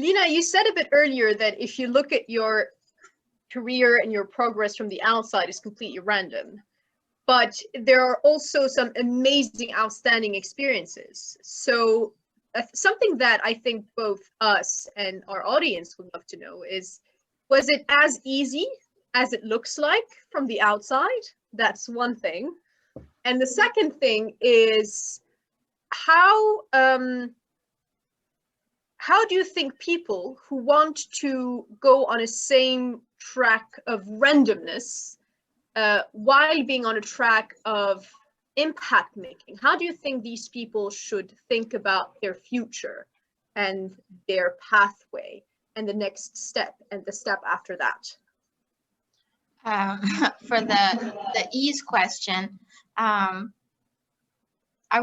Lina, you said a bit earlier that if you look at your career and your progress from the outside, it's completely random. But there are also some amazing, outstanding experiences. So something that I think both us and our audience would love to know is, was it as easy as it looks like from the outside? That's one thing. And the second thing is, how do you think people who want to go on a same track of randomness while being on a track of impact making, how do you think these people should think about their future and their pathway and the next step and the step after that? For the ease question, I'm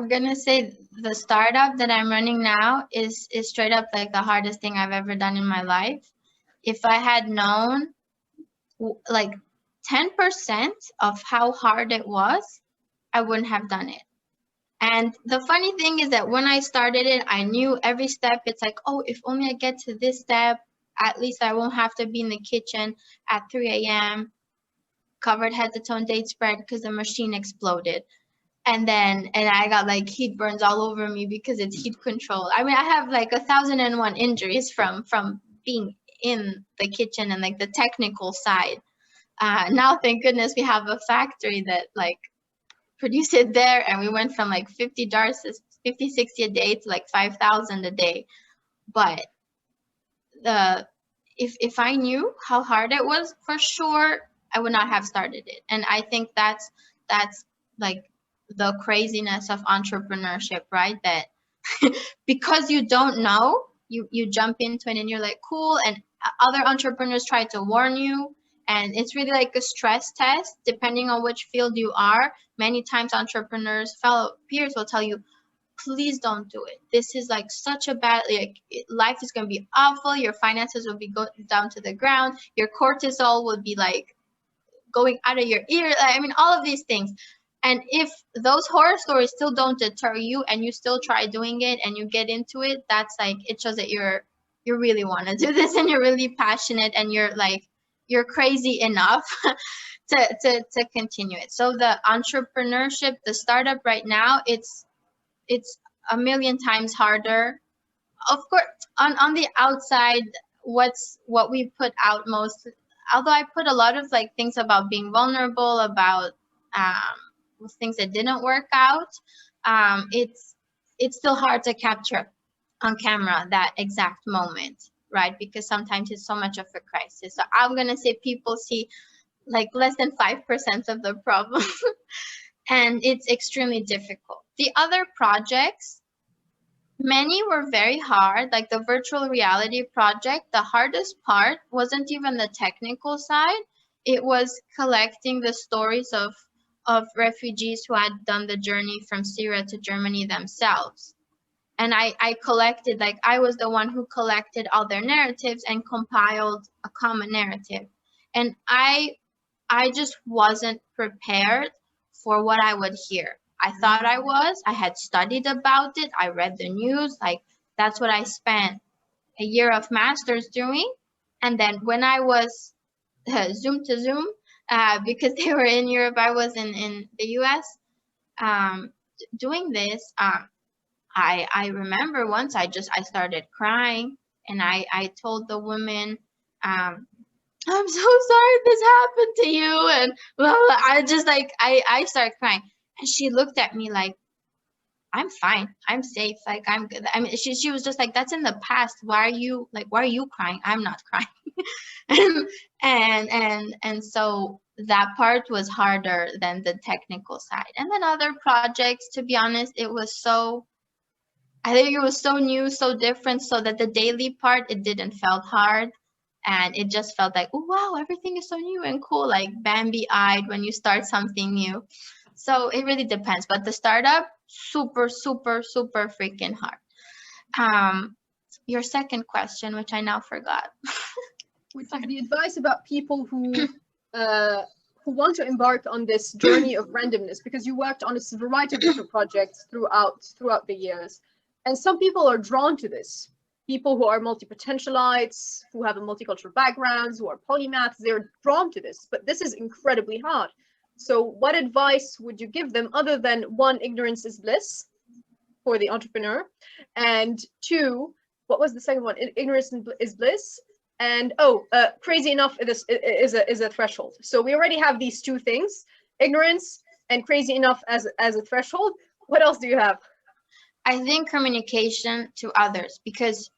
gonna say the startup that I'm running now is straight up like the hardest thing I've ever done in my life. If I had known like 10% of how hard it was, I wouldn't have done it. And the funny thing is that when I started it, I knew every step. It's like, oh, if only I get to this step, at least I won't have to be in the kitchen at 3 a.m. covered head to toe date spread because the machine exploded. And I got like heat burns all over me because it's heat control. I mean, I have like 1,001 injuries from being in the kitchen and like the technical side. Now, thank goodness we have a factory that like produce it there, and we went from like 50 jars, 50, 60 a day to like 5,000 a day. But if I knew how hard it was, for sure I would not have started it. And I think that's like the craziness of entrepreneurship, right? That because you don't know, you jump into it and you're like, cool, and other entrepreneurs try to warn you. And it's really like a stress test, depending on which field you are. Many times entrepreneurs, fellow peers will tell you, please don't do it. This is like such a bad, like life is going to be awful. Your finances will be going down to the ground. Your cortisol will be like going out of your ear. I mean, all of these things. And if those horror stories still don't deter you and you still try doing it and you get into it, that's like, it shows that you really want to do this and you're really passionate and you're crazy enough to continue it. So the entrepreneurship, the startup right now, it's a million times harder. Of course, on the outside, what we put out most, although I put a lot of like things about being vulnerable, about things that didn't work out, it's still hard to capture on camera that exact moment, right? Because sometimes it's so much of a crisis. So I'm gonna say people see like less than 5% of the problem, and it's extremely difficult. The other projects, many were very hard, like the virtual reality project. The hardest part wasn't even the technical side. It was collecting the stories of refugees who had done the journey from Syria to Germany themselves. And I collected, like I was the one who collected all their narratives and compiled a common narrative. And I just wasn't prepared for what I would hear. I thought I was. I had studied about it. I read the news. Like that's what I spent a year of master's doing. And then when I was Zoom to Zoom, because they were in Europe, I was in the US doing this. I remember once I started crying, and I told the woman, I'm so sorry this happened to you, and blah, blah. I just like I started crying, and she looked at me like, I'm fine, I'm safe, like I'm good. I mean, she was just like, that's in the past. Why are you crying? I'm not crying. and so that part was harder than the technical side. And then other projects, to be honest, I think it was so new, so different, so that the daily part, it didn't felt hard. And it just felt like, oh, wow, everything is so new and cool, like Bambi-eyed when you start something new. So it really depends. But the startup, super, super, super freaking hard. Your second question, which I now forgot. Which is the advice about people who want to embark on this journey of randomness, because you worked on a variety of different projects throughout the years. And some people are drawn to this. people who are multi-potentialites, who have a multicultural backgrounds, who are polymaths, they're drawn to this, but this is incredibly hard. So what advice would you give them other than one, ignorance is bliss for the entrepreneur, and two, what was the second one? Ignorance is bliss, and crazy enough is a threshold. So we already have these two things, ignorance and crazy enough as a threshold. What else do you have? I think communication to others, because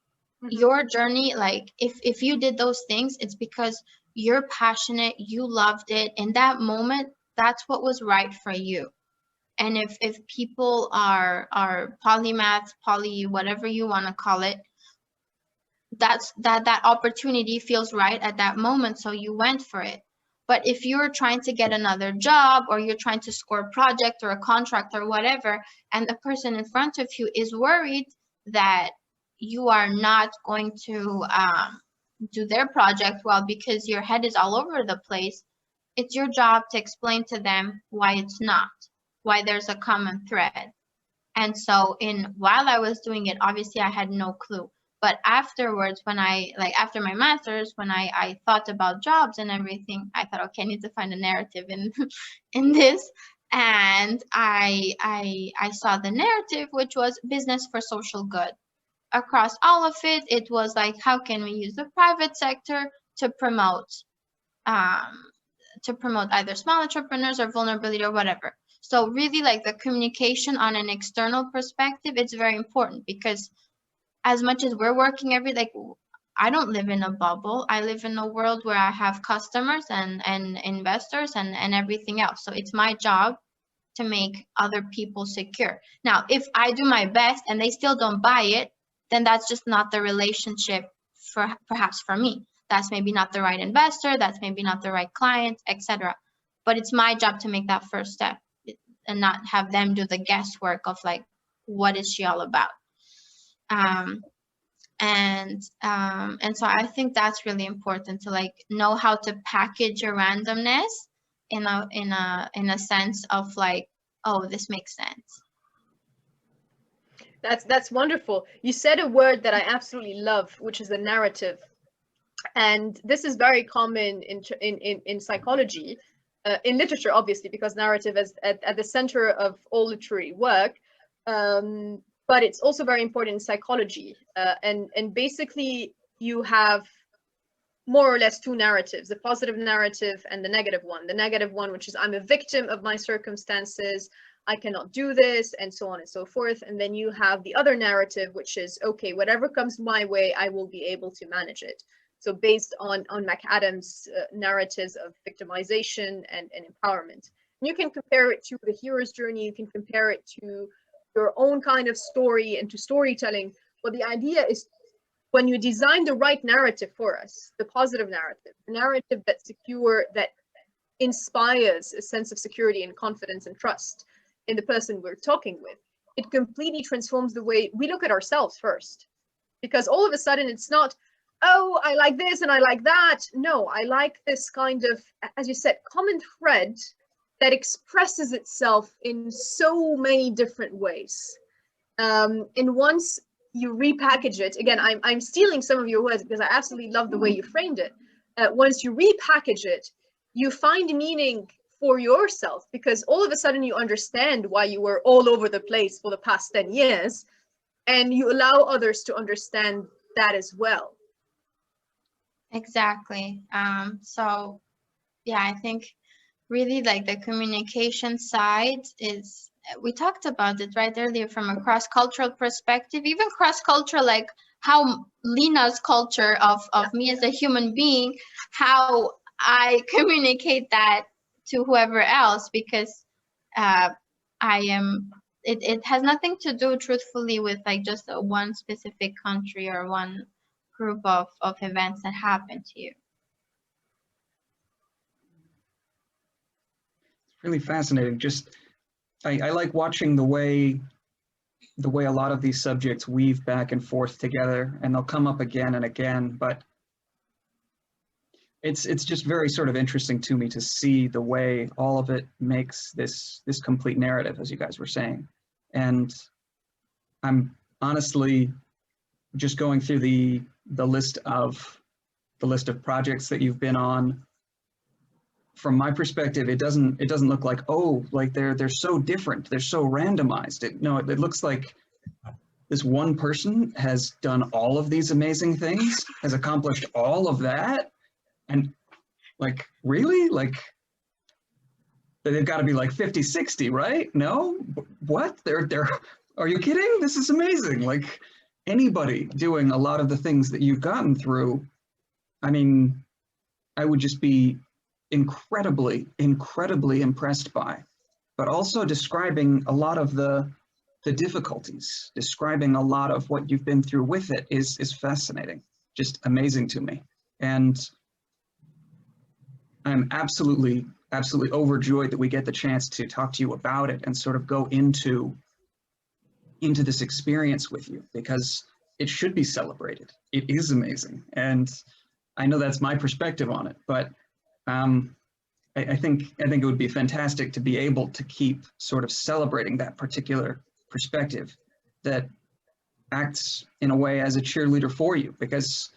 your journey, like if you did those things, it's because you're passionate, you loved it in that moment, that's what was right for you. And if people are polymaths, whatever you want to call it, that opportunity feels right at that moment, so you went for it. But if you're trying to get another job, or you're trying to score a project or a contract or whatever, and the person in front of you is worried that you are not going to do their project well because your head is all over the place, it's your job to explain to them why it's not, why there's a common thread. And so while I was doing it, obviously I had no clue. But afterwards, after my master's, when I thought about jobs and everything, I thought, okay, I need to find a narrative in this. And I saw the narrative, which was business for social good. Across all of it, it was like, how can we use the private sector to promote either small entrepreneurs or vulnerability or whatever. So really, like, the communication on an external perspective, it's very important, because as much as we're working I don't live in a bubble. I live in a world where I have customers and investors and everything else. So it's my job to make other people secure. Now, if I do my best and they still don't buy it, then that's just not the relationship perhaps for me. That's maybe not the right investor, that's maybe not the right client, etc. But it's my job to make that first step and not have them do the guesswork of like, what is she all about? And so I think that's really important, to like know how to package your randomness in a sense of like, oh, this makes sense. That's wonderful. You said a word that I absolutely love, which is the narrative. And this is very common in psychology, in literature, obviously, because narrative is at the center of all literary work. But it's also very important in psychology. And basically, you have more or less two narratives, the positive narrative and the negative one. The negative one, which is I'm a victim of my circumstances, I cannot do this, and so on and so forth. And then you have the other narrative, which is, okay, whatever comes my way, I will be able to manage it. So based on McAdams' narratives of victimization and empowerment. And you can compare it to the hero's journey, you can compare it to your own kind of story and to storytelling. But the idea is, when you design the right narrative for us, the positive narrative, the narrative that's secure, that inspires a sense of security and confidence and trust in the person we're talking with, it completely transforms the way we look at ourselves first. Because all of a sudden it's not, oh, I like this and I like that. No, I like this kind of, as you said, common thread that expresses itself in so many different ways. And once you repackage it, again, I'm stealing some of your words because I absolutely love the way you framed it. Once you repackage it, you find meaning for yourself, because all of a sudden you understand why you were all over the place for the past 10 years, and you allow others to understand that as well. Exactly. So yeah, I think really like the communication side is, we talked about it right earlier, from a cross-cultural perspective, even cross-cultural, like how Lina's culture of me as a human being, how I communicate that to whoever else, because it has nothing to do truthfully with like just one specific country or one group of events that happen to you. It's really fascinating. Just I like watching the way a lot of these subjects weave back and forth together, and they'll come up again and again, but it's just very sort of interesting to me to see the way all of it makes this complete narrative, as you guys were saying. And I'm honestly just going through the list of projects that you've been on, from my perspective, it doesn't look like, oh, like they're so different, they're so randomized. It looks like this one person has done all of these amazing things, has accomplished all of that, and like, really? Like, they've got to be like 50, 60, right? No? What? Are you kidding? This is amazing. Like, anybody doing a lot of the things that you've gotten through, I mean, I would just be incredibly, incredibly impressed by, but also describing a lot of the difficulties, describing a lot of what you've been through with it is fascinating, just amazing to me. And I'm absolutely overjoyed that we get the chance to talk to you about it and sort of go into this experience with you, because it should be celebrated. It is amazing. And I know that's my perspective on it, but I think it would be fantastic to be able to keep sort of celebrating that particular perspective that acts in a way as a cheerleader for you, because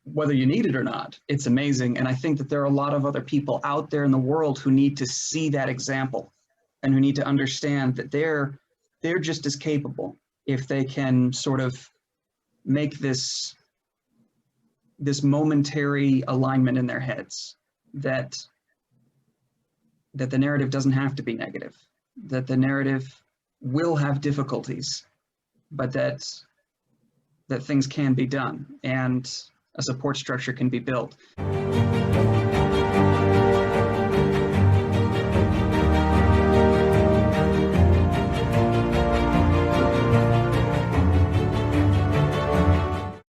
whether you need it or not, it's amazing. And I think that there are a lot of other people out there in the world who need to see that example and who need to understand that they're just as capable if they can sort of make this momentary alignment in their heads that the narrative doesn't have to be negative, that the narrative will have difficulties, but that things can be done and a support structure can be built.